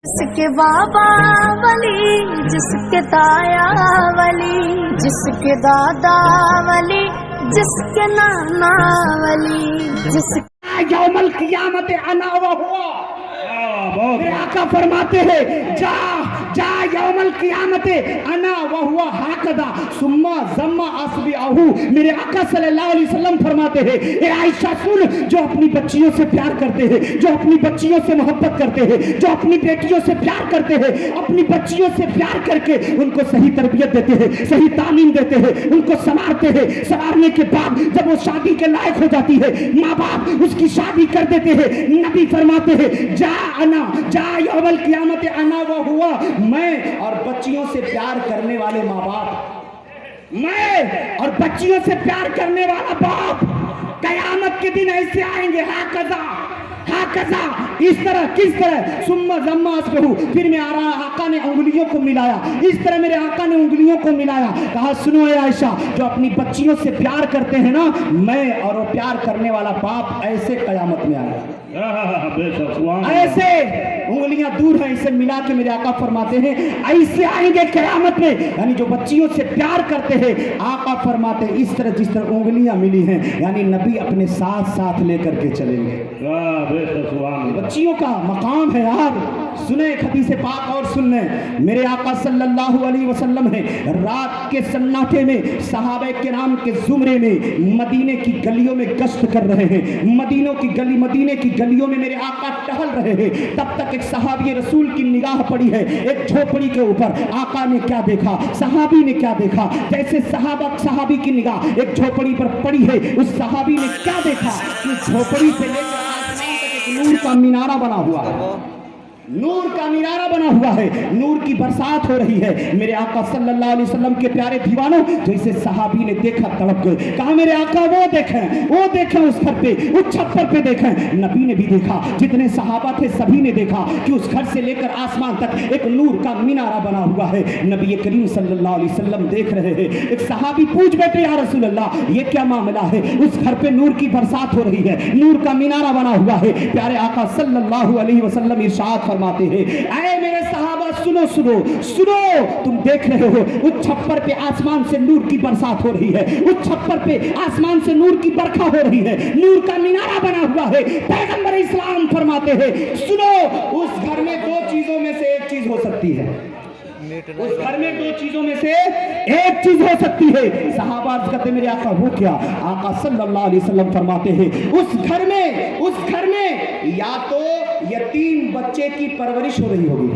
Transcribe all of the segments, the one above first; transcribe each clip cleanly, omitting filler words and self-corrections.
जिसके बाबा वली, जिसके ताया वली, जिसके दादा वली, जिसके नाना वली, जिसके यौमल क़ियामत अना व हुआ। मेरे आका फरमाते हैं जा जा यौमल क़ियामत अना व हुआ हाकदा सुम्मा ज़म्मा अस्बिअहू। मेरे आका सल्लल्लाहु अलैहि वसल्लम फरमाते हैं ए आयशा सुन, जो अपनी बच्चियों से प्यार करते हैं, जो अपनी बच्चियों से मोहब्बत करते हैं, जो अपनी बेटियों से प्यार करते हैं, अपनी बच्चियों से प्यार करके उनको सही तरबियत देते हैं, सही तालीम देते हैं, उनको संवारते हैं। संवारने के बाद जब वो शादी के लायक हो जाती है, माँ बाप उसकी शादी कर देते हैं। नबी फरमाते हैं जा अना जा यौमल क़ियामत अना व हुआ। मैं और बच्चियों से प्यार करने वाले माँ बाप, मैं और बच्चियों से प्यार करने वाला बाप कयामत के दिन ऐसे आएंगे हाकज़ा हाकज़ा, इस तरह। किस तरह? सुम्मा ज़म्मा अस्बिअहू। फिर मैं आ रहा, आका ने उंगलियों को मिलाया, इस तरह मेरे आका ने उंगलियों को मिलाया। कहा सुनो ए आयशा, जो अपनी बच्चियों से प्यार करते हैं ना, मैं और वो प्यार करने वाला बाप ऐसे कयामत में आएगा, ऐसे उंगलियां दूर हैं, इसे मिला के मेरे आका फरमाते हैं ऐसे आएंगे कयामत में। यानी जो बच्चियों से प्यार करते हैं, आका फरमाते हैं इस तरह जिस तरह उंगलियां मिली हैं, यानी नबी अपने साथ साथ लेकर के चलेंगे। बच्चियों का मकाम है यार। सुने हदीस पाक और सुन लें, मेरे आका सल्लल्लाहु अलैहि वसल्लम है रात के सन्नाटे में सहाबे किराम के जुमरे में मदीने की गलियों में गश्त कर रहे हैं। मदीने की गलियों में मेरे आका टहल रहे हैं। तब तक एक सहाबी रसूल की निगाह पड़ी है एक झोपड़ी के ऊपर। आका ने क्या देखा, सहाबी ने क्या देखा? जैसे सहाबी की निगाह एक झोपड़ी पर पड़ी है, उस सहाबी ने क्या देखा कि झोपड़ी से लेकर नूर का मीनारा बना हुआ है, नूर का मीनारा बना हुआ है, नूर की बरसात हो रही है। मेरे आका सल्लल्लाहु अलैहि वसल्लम के प्यारे दीवानों, जैसे सहाबी ने देखा तड़प गए। कहा मेरे आका वो देखें उस घर पे, उस छप्पर पे देखें। नबी ने भी देखा, जितने सहाबा थे सभी ने देखा कि उस घर से लेकर आसमान तक एक नूर का मीनारा बना हुआ है। नबी करीम सल्लल्लाहु अलैहि वसल्लम देख रहे हैं। एक सहाबी पूछ बैठे या रसूल अल्लाह, ये क्या मामला है? उस घर पे नूर की बरसात हो रही है, नूर का मीनारा बना हुआ है। प्यारे आका सल्लल्लाहु अलैहि वसल्लम इरशाद फरमाते हैं ऐ मेरे सहाबा सुनो सुनो सुनो, तुम देख रहे हो उस छप्पर पे आसमान से नूर की बरसात हो रही है, उस छप्पर पे आसमान से नूर की बरखा हो रही है, नूर का मीनारा बना हुआ है। पैगंबर इस्लाम फरमाते हैं सुनो, उस घर में दो चीजों में से एक चीज हो सकती है, उस घर में दो चीजों में से एक चीज हो सकती है। सहाबा अर्ज करते मेरे आका वो क्या? आका सल्लल्लाहु अलैहि वसल्लम फरमाते हैं उस घर में या तो यतीम बच्चे की परवरिश हो रही होगी,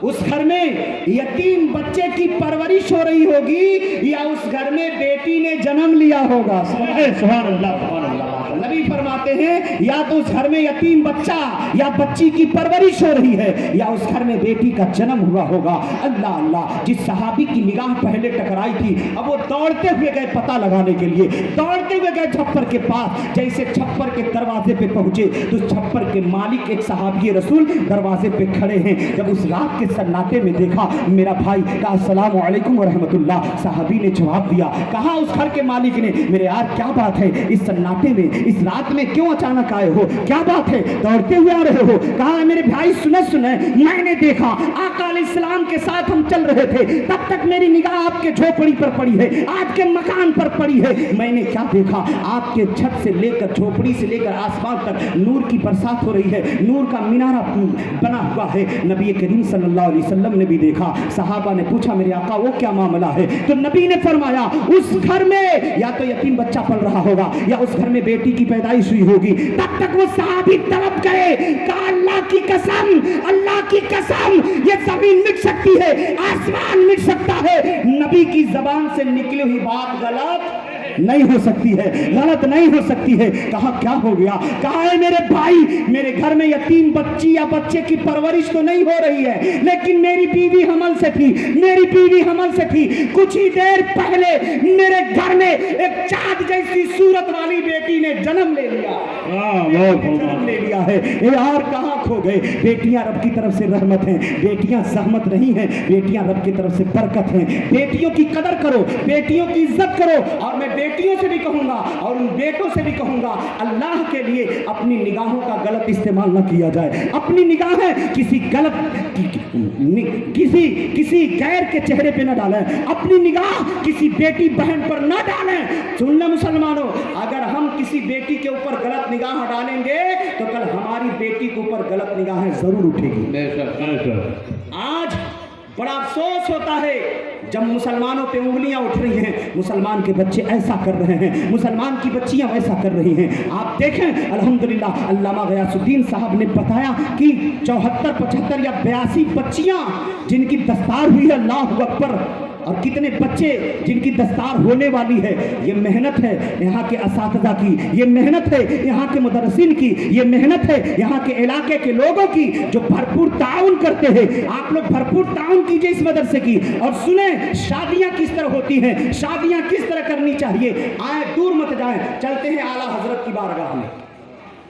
उस घर में यतीम बच्चे की परवरिश हो रही होगी, या उस घर में बेटी ने जन्म लिया होगा। सुभान अल्लाह। नबी फरमाते हैं या तो उस घर में यतीम बच्चा या बच्ची की परवरिश हो रही है, या उस घर में बेटी का जन्म हुआ होगा। अल्लाह अल्लाह। जिस सहाबी की निगाह पहले टकराई थी, अब वो दौड़ते हुए गए पता लगाने के लिए, दौड़ते हुए गए छप्पर के पास। जैसे छप्पर के दरवाजे पे पहुंचे तो छप्पर के मालिक एक सहाबी रसूल दरवाजे पे खड़े हैं। जब उस रात के सन्नाटे में देखा मेरा भाई का अस्सलामु अलैकुम व रहमतुल्लाह, सहाबी ने जवाब दिया। कहा उस घर के मालिक ने, मेरे यार क्या बात है, इस सन्नाटे में इस रात में क्यों अचानक आए हो, क्या बात है, दौड़ते हुए आ रहे हो? कहा मेरे भाई सुने, मैंने देखा आका अलैहिस्सलाम के साथ हम चल रहे थे, तब तक मेरी निगाह आपके झोपड़ी पर पड़ी है, आपके मकान पर पड़ी है। मैंने क्या देखा, आपके छत से लेकर झोपड़ी से लेकर आसमान तक नूर की बरसात हो रही है, नूर का मीनारा बना हुआ है। नबी करीम सल्लल्लाहु अलैहि वसल्लम ने भी देखा। सहाबा ने पूछा मेरे आका वो क्या मामला है? तो नबी ने फरमाया उस घर में या तो यतीम बच्चा पल रहा होगा, या उस घर में बेटी की पैदाइश हुई होगी। तब तक वो सहाबी तड़प गए। कहा अल्लाह की कसम, ये जमीन मिट सकती है, आसमान मिट सकता है, नबी की जबान से निकली हुई बात गलत नहीं हो सकती है, गलत नहीं हो सकती है। कहा क्या हो गया? कहा है मेरे भाई, मेरे घर में यतीम बच्ची या बच्चे की परवरिश तो नहीं हो रही है, लेकिन मेरी बीवी हमल से थी। कुछ ही देर पहले मेरे घर में एक चाँद जैसी सूरत वाली बेटी ने जन्म ले लिया। जन्म ले लिया है। यार कहाँ खो गए? बेटियां रब की तरफ से रहमत हैं, बेटियां सहमत नहीं हैं, बेटियां रब की तरफ से बरकत हैं। बेटियों की कदर करो, बेटियों की इज्जत करो। और मैं बेटियों से भी कहूंगा और उन बेटों से भी कहूंगा, अल्लाह के लिए अपनी निगाहों का गलत इस्तेमाल न किया जाए। अपनी निगाहें किसी गलत किसी गैर के चेहरे पे न डालें, अपनी निगाह किसी बेटी बहन पर न डालें। सुन ले मुसलमानों, अगर हम किसी बेटी के ऊपर गलत निगाह डालेंगे तो कल हमारी बेटी के ऊपर गलत निगाहें जरूर उठेगी। आज बड़ा अफसोस होता है जब मुसलमानों पे उंगलियां उठ रही हैं, मुसलमान के बच्चे ऐसा कर रहे हैं, मुसलमान की बच्चियां वैसा कर रही हैं। आप देखें अल्हम्दुलिल्लाह, अल्लामा गयासुद्दीन साहब ने बताया कि 74, 75 या 82 बच्चियां जिनकी दस्तार हुई है, अल्लाहु अकबर, और कितने बच्चे जिनकी दस्तार होने वाली है। ये मेहनत है यहाँ के असातिज़ा की, ये मेहनत है यहाँ के मुदर्रिसीन की, ये मेहनत है यहाँ के इलाके के लोगों की जो भरपूर ताउन करते हैं। आप लोग भरपूर ताउन कीजिए इस मदरसे की। और सुने शादियाँ किस तरह होती हैं, शादियाँ किस तरह करनी चाहिए। आए दूर मत जाएं, चलते हैं आला हजरत की बारगाह में,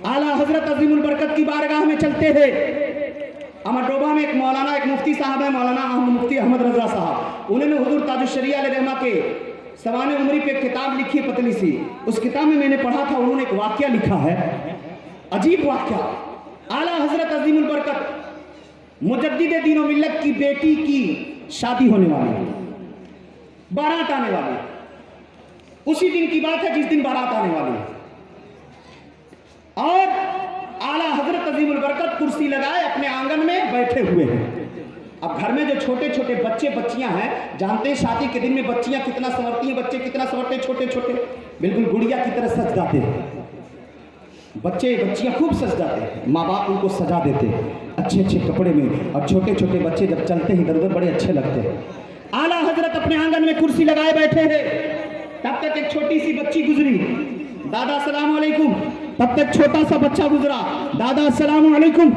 आला हजरत अजीमुल बरकत की बारगाह में चलते हैं। अमरडोबा में एक मौलाना, एक मुफ्ती साहब है, मौलाना मुफ्ती अहमद रजा साहब। उन्होंने हुजूर ताजुश शरिया अलैहि रहमा के सवाने उमरी पे एक किताब लिखी है पतली सी। उस किताब में मैंने पढ़ा था, उन्होंने एक वाकया लिखा है, अजीब वाकया। आला हजरत अजीमुल बरकत मुजद्दिद दीन व मिल्लत की बेटी की शादी होने वाली है, बारात आने वाली है। उसी दिन की बात है जिस दिन बारात आने वाली है। और आला हजरत अजीमुल बरकत कुर्सी लगाए अपने आंगन में बैठे हुए हैं। अब घर में जो छोटे छोटे बच्चे बच्चियां हैं, जानते हैं शादी के दिन में बच्चियां कितना संवरती हैं, बच्चे कितना संवरते हैं, छोटे छोटे बिल्कुल गुड़िया की तरह सज जाते हैं। बच्चे बच्चियां खूब सज जाते हैं, माँ बाप उनको सजा देते हैं अच्छे अच्छे कपड़े में। और छोटे छोटे बच्चे जब चलते हैं इधर उधर बड़े अच्छे लगते हैं। आला हजरत अपने आंगन में कुर्सी लगाए बैठे हैं। तब तक एक छोटी सी बच्ची गुजरी, दादा अस्सलाम वालेकुम। तब तक छोटा सा बच्चा गुजरा, दादा अस्सलाम वालेकुम।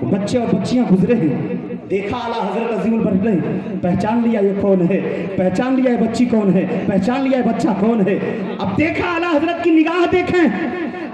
बच्चे और बच्चियां गुजरे हैं। देखा आला हजरत अजीमुल बरकत ने, पहचान लिया ये कौन है, पहचान लिया ये बच्ची कौन है, पहचान लिया ये बच्चा कौन है। अब देखा आला हजरत की निगाह देखें,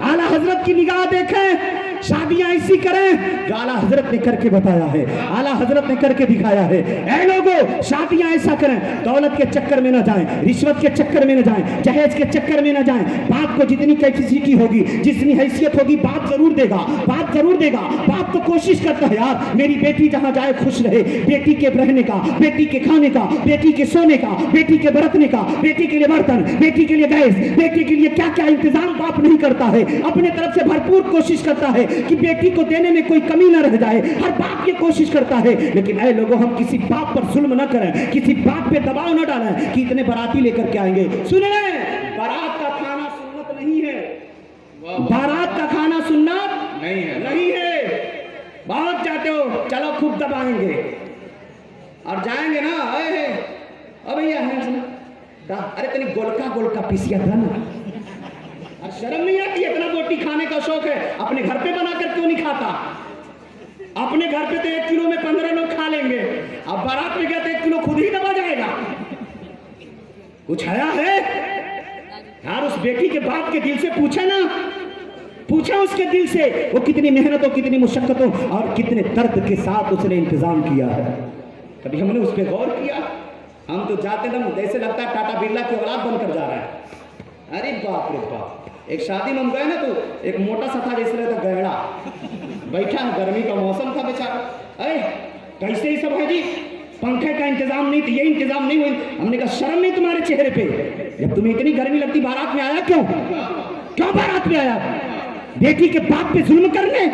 आला हजरत की निगाह देखें। शादियां ऐसी करें जो आला हजरत ने करके बताया है, आला हजरत ने करके दिखाया है। ऐ लोगों, शादियां ऐसा करें, दौलत के चक्कर में न जाएं, रिश्वत के चक्कर में न जाएं, जहेज के चक्कर में न जाएं। बाप को जितनी कैपेसिटी होगी, जितनी हैसियत होगी, बाप जरूर देगा, बाप जरूर देगा। बाप तो कोशिश करता है यार मेरी बेटी जहां जाए खुश रहे। बेटी के रहने का, बेटी के खाने का, बेटी के सोने का, बेटी के बरतने का, बेटी के लिए बर्तन, बेटी के लिए गैस, बेटी के लिए क्या क्या इंतजाम बाप नहीं करता है। अपने तरफ से भरपूर कोशिश करता है कि बेटी को देने में कोई कमी न रह जाए। हर बाप ये कोशिश करता है। लेकिन ऐ लोगों, हम किसी बाप पर जुल्म न करें, किसी बाप पे दबाव न डालें कि इतने बाराती लेकर के आएंगे। सुन ले, बारात का खाना सुन्नत नहीं है, बारात का खाना सुन्नत नहीं है। बहुत जाते हो, चलो खूब दबाएंगे और जाएंगे ना। अब भैया अरे तनी गोलका गोलका पीसिया था ना, और शर्म नहीं आती? इतना रोटी खाने का शौक है, अपने घर पे बनाकर क्यों नहीं खाता? अपने घर पे तो 1 किलो में 15 लोग खा लेंगे, अब बारात में गया तो 1 किलो खुद ही दबा जाएगा। कुछ आया है यार? उस बेटी के बाप के दिल से पूछा ना, पूछा उसके दिल से, वो कितनी मेहनतों, कितनी मुशक्कतों और कितने दर्द के साथ उसने इंतजाम किया है। कभी हमने उस पर गौर किया? हम तो जाते दम जैसे लगता है टाटा बिरला की औलाद बनकर जा रहा है। अरे बाप रे बाप। एक शादी में हम गए ना, तो एक मोटा सा था जैसे लगता गहरा बैठा है, गर्मी का मौसम था बेचारा। अरे कैसे ही सब है जी, पंखे का इंतजाम नहीं, तो ये इंतजाम नहीं हुई। हमने कहा शर्म नहीं तुम्हारे चेहरे पे? जब तुम्हें इतनी गर्मी लगती, बारात में आया क्यों? क्यों बारात में आया? बेटी के बाप पे जुल्म करने,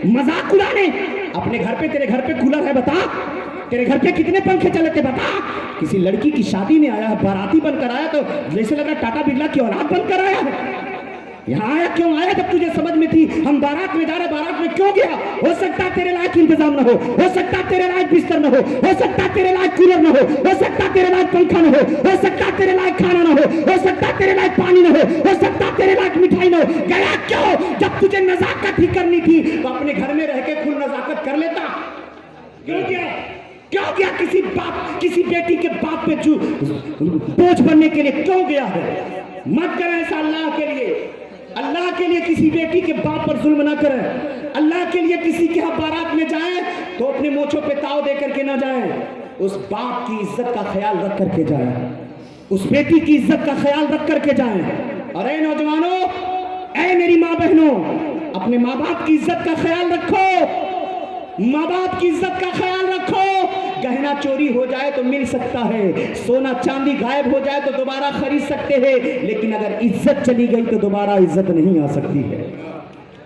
मजाक उड़ाने। अपने घर पे, तेरे घर पे कूलर है बता, तेरे घर पे कितने पंखे चलते बता। किसी लड़की की शादी में आया है, बाराती बनकर आया, तो जैसे लग रहा टाटा बिरला की औलाद बनकर आया है। यहाँ आया क्यों आया? जब तुझे समझ में थी हम बारात में जा रहे, बारात में क्यों गया? हो सकता तेरे लायक इंतजाम न हो सकता तेरे लायक बिस्तर न हो सकता तेरे लायक कूलर न हो सकता तेरे लायक पंखा न हो सकता तेरे लायक खाना न हो सकता तेरे लायक पानी न हो सकता तेरे लायक मिठाई न हो। गया क्यों? जब तुझे नजाकत ही करनी थी तो अपने घर में रह के खुद नजाकत कर लेता। क्यों गया? क्यों गया? किसी बाप, किसी बेटी के बाप पे बोझ बनने के लिए क्यों गया है? मत करें ऐसा अल्लाह के लिए। अल्लाह के लिए किसी बेटी के बाप पर जुल्म ना करें। अल्लाह के लिए किसी के यहाँ बारात में जाएं तो अपने मोछों पे ताव दे करके ना जाएं। उस बाप की इज्जत का ख्याल रख करके जाएं, उस बेटी की इज्जत का ख्याल रख करके जाएं। अरे नौजवानों, ऐ मेरी माँ बहनों, अपने माँ बाप की इज्जत का ख्याल रखो, माँ बाप की इज्जत का ख्याल रखो। गहना चोरी हो जाए तो मिल सकता है, सोना चांदी गायब हो जाए तो दोबारा खरीद सकते हैं, लेकिन अगर इज्जत चली गई तो दोबारा इज्जत नहीं आ सकती है।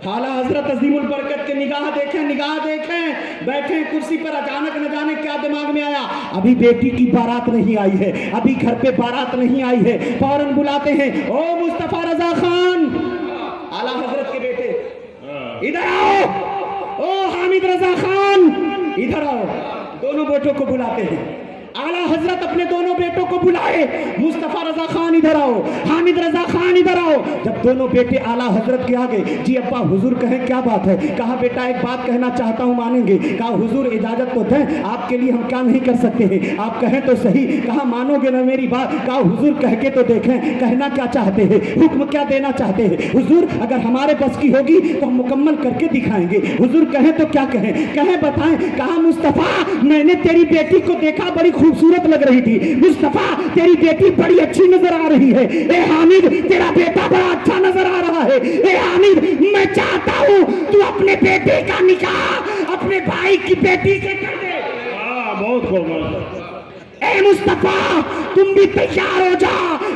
आला हजरत अजीमुल बरकत के निगाह देखें, बैठे कुर्सी पर, अचानक न जाने क्या दिमाग में आया, अभी बेटी की बारात नहीं आई है, अभी घर पे बारात नहीं आई है, फौरन बुलाते हैं, ओ मुस्तफा रजा खान, आला हजरत के बेटे इधर आओ, ओ हामिद रजा खान इधर आओ। दोनों बेटों को बुलाते हैं। आला हजरत अपने दोनों बेटों को बुलाए, मुस्तफा रजा खान इधर आओ, हामिद रजा खान इधर आओ। जब दोनों बेटे आला हजरत के आगे, जी अब्बा हुजूर कहें क्या बात है? कहा बेटा एक बात कहना चाहता हूँ, मानेंगे? कहा हुजूर इजाजत तो दें, आपके लिए हम क्या नहीं कर सकते हैं, आप कहें तो सही। कहा मानोगे ना मेरी बात? कहा हुजूर कह के तो देखें, कहना क्या चाहते हैं, हुक्म क्या देना चाहते हैं? हुजूर अगर हमारे बस की होगी तो हम मुकम्मल करके दिखाएंगे, हुजूर कहें तो क्या कहें, कहें बताएं। कहा मुस्तफा मैंने तेरी बेटी को देखा, बड़ी खूबसूरत लग रही थी, मुस्तफा तेरी बेटी बड़ी अच्छी नजर आ रही है, ए हामिद तेरा बेटा बड़ा अच्छा नजर आ रहा है, ए हामिद मैं चाहता हूँ तू अपने बेटे का निकाह अपने भाई की बेटी से कर दे। बहुत खूब। ए मुस्तफा तुम भी तैयार हो जा,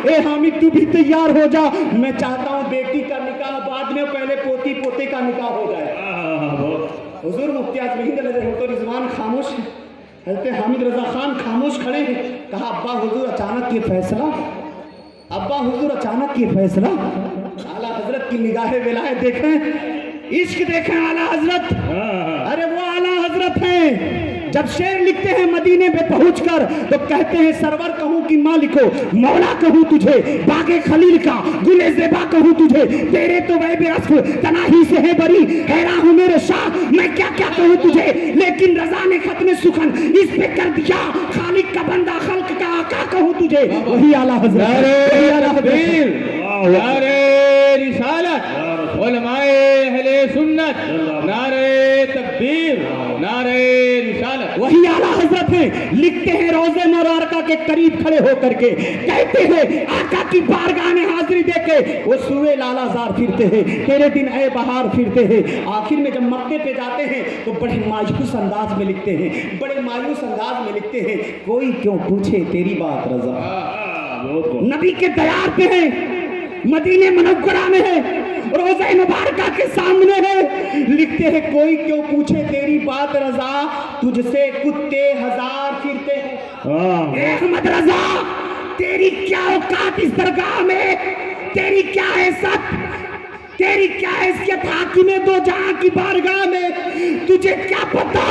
ए हामिद तू भी तैयार हो जा, मैं चाहता हूँ बेटी का निकाह बाद में, पहले पोती पोते का निकाह हो जाए। हुजूर मुफ्ती आजम हिंद रिजवान खामोश है, हज़रत हामिद रजा खान खामोश खड़े हैं। कहा अब्बा हुजूर अचानक ये फैसला, अब्बा हुजूर अचानक ये फैसला। आला हजरत की निगाहे विलायत देखें, इश्क देखें आला हजरत, अरे वो आला हजरत हैं। जब शेर लिखते हैं मदीने पे पहुंचकर तो कहते हैं सरवर कहूं कि मालिको, मौला कहूं तुझे, बागे खलील का गुले ज़ेबा कहूं तुझे, तेरे तो वह बेअस्फ तनाही से है बरी, हैरान हूं मेरे शाह मैं क्या क्या कहूं तुझे, लेकिन रजा ने खत्म सुखन इस पे कर दिया, खालिक का बंदा खल्क का आका कहूं तुझे। वही आला हज़रत, वही आला हज़रत। नारे रिसालत, उलमाए अहले सुन्नत, नारे तकबीर, नारे रिसालत। वही आला हजरत है। लिखते हैं रोजे मुबारका के करीब खड़े होकर के, कहते हैं आका की बारगाह में हाजिरी देके वो सुए लालाजार फिरते हैं, तेरे दिन ए बहार फिरते हैं। आखिर में जब मक्के पे जाते हैं तो बड़े मायूस अंदाज में लिखते हैं, बड़े मायूस अंदाज में लिखते हैं, कोई क्यों पूछे तेरी बात रजा। नबी के दयार पे है, मदीने मुनव्वरा में है, रोज़े मुबारका के सामने है, लिखते हैं कोई क्यों पूछे तेरी बात रजा, तुझसे कुत्ते हजार फिरते हैं। अहमद रजा तेरी क्या औकात इस दरगाह में, तेरी क्या हैसियत, तेरी क्या हैसियत हाकिमे दो जहां की बारगाह में, तुझे क्या पता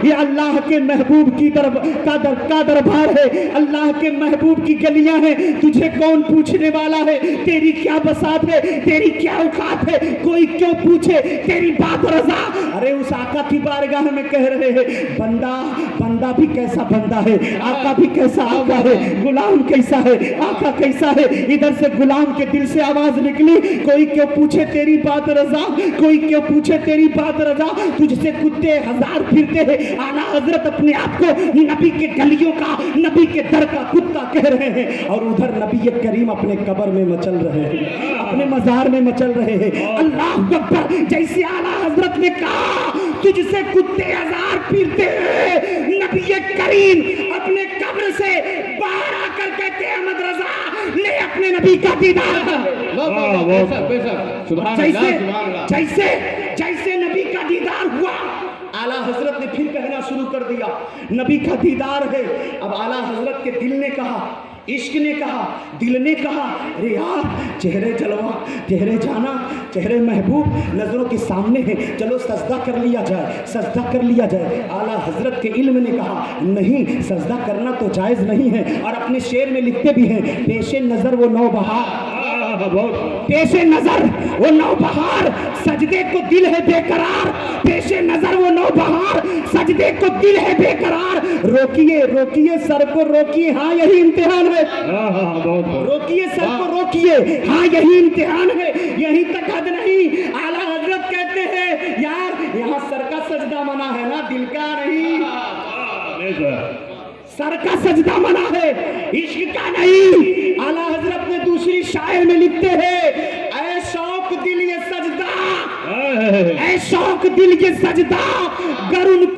ये अल्लाह के महबूब की का दरबार है, अल्लाह के महबूब की गलियां हैं, तुझे कौन पूछने वाला है, तेरी क्या बसात है, तेरी क्या औकात है, कोई क्यों पूछे तेरी बात रजा। अरे उस आका की बारगाह में कह रहे हैं बंदा, बंदा भी कैसा बंदा है, आका भी कैसा आका है, गुलाम कैसा है, आका कैसा है। इधर से गुलाम के दिल से आवाज निकली, कोई क्यों पूछे तेरी बात रजा, कोई क्यों पूछे तेरी बात रजा, तुझसे कुत्ते हजार फिरते हैं। आला हजरत अपने आप को नबी के गलियों का, नबी के दर का कुत्ता कह रहे हैं, और उधर नबी करीम अपने कब्र में मचल रहे हैं, अपने मजार में मचल रहे हैं। अल्लाह अकबर। जैसे आला हजरत ने कहा तुझसे कुत्ते हजार फिरते हैं, नबी करीम अपने कब्र से बाहर आकर कहते हैं अहमद रजा ले अपने नबी का दीदार कर। जैसे जैसे नबी का दीदार हुआ, आला हजरत ने फिर कहना शुरू कर दिया नबी का दीदार है। अब आला हजरत के दिल ने कहा, इश्क ने कहा, दिल ने कहा, अरे यार चेहरे जलवा, चेहरे जाना, चेहरे महबूब नजरों के सामने है, चलो सजदा कर लिया जाए, सजदा कर लिया जाए। आला हजरत के इल्म ने कहा नहीं, सजदा करना तो जायज़ नहीं है, और अपने शेर में लिखते भी हैं पेशे नजर वो नौबहार, बहुत पेशे नजर वो नौबहार सजदे को दिल है बेकरार, पेशे नजर वो नौबहार सजदे को दिल है बेकरार। रोकिए रोकिए सर को रोकिए, हाँ यही इम्तिहान है। बहुत रोकिए सर को रोकिए, हाँ यही इम्तिहान है। यहीं तक हद नहीं, आला हजरत कहते हैं यार यहाँ सर का सजदा मना है ना, दिल का नहीं। सर का सजदा मना है, इश्क का नहीं। आला हजरत ने दूसरी शायर में लिखते हैं, ऐ शौक दिल ये सजदा, ऐ शौक दिल ये सजदा गर उन